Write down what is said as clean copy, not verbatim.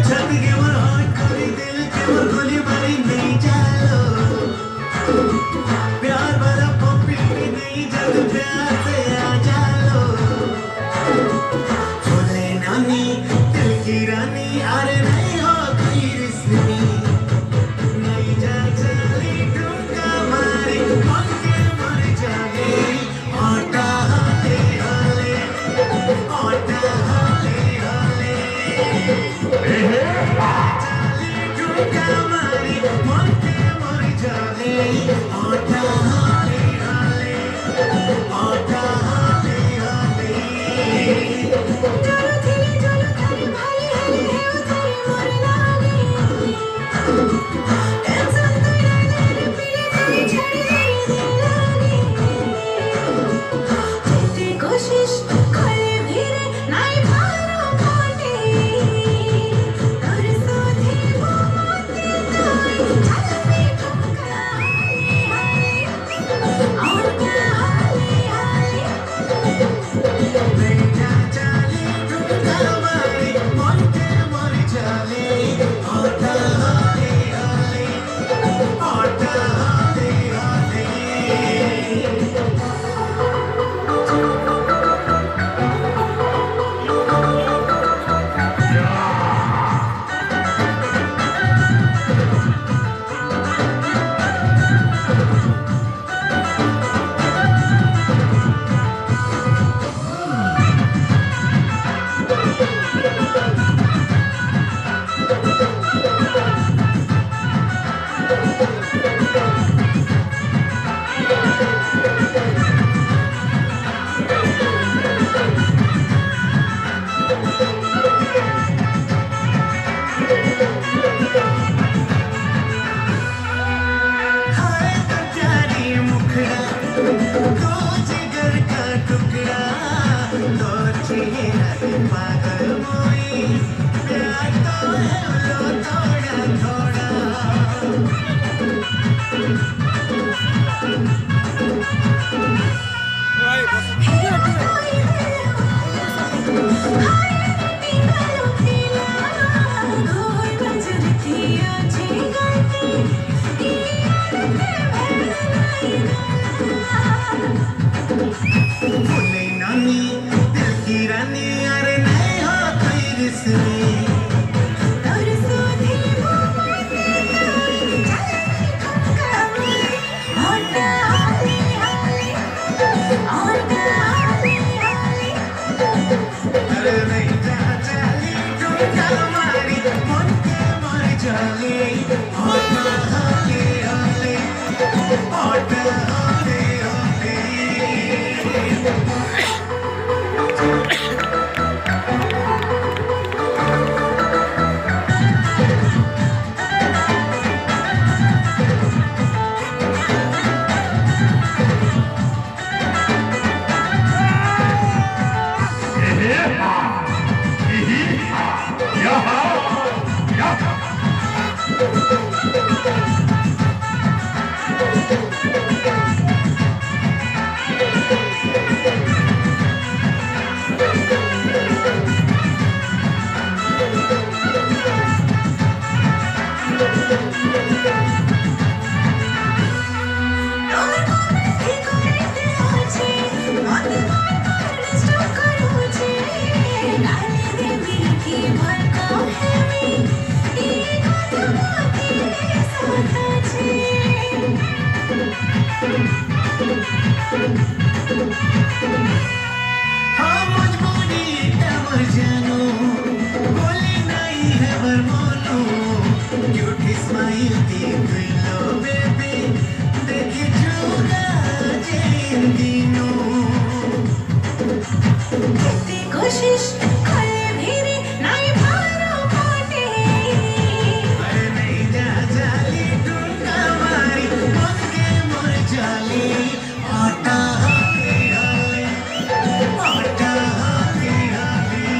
छत के वो हाथ खोली दिल के वो गोली मारी नहीं चालो प्यार वाला पॉपी भी नहीं जब प्यार से आ जालो फूले नानी दिल की रानी अरे नहीं हो कोई रिश्ती नहीं जा चली ठुमका मारी मन के मर जाए आटा हाले हाले आटा हाले हाले पागल मोई प्यार तो है लो थोड़ा फूले नानी दिल की रानी अरे नहीं हो कोई रिश्ती अरे नहीं जा चली ठुमका मारी मन के मर जाए आटा हाले हाले आटा हाले हाले हाँ मजबूरी तमर जानो बोली नहीं है बरमोनो क्यूट स्माइल देख लो बेबी देखे चूड़ा जेन दिनों कितनी कोशिश करे मेरी नहीं भारो पाटे अरे नहीं जा जाली ठुमका मारी मन के मर जाली आटा हाले हाले आटा हाले हाले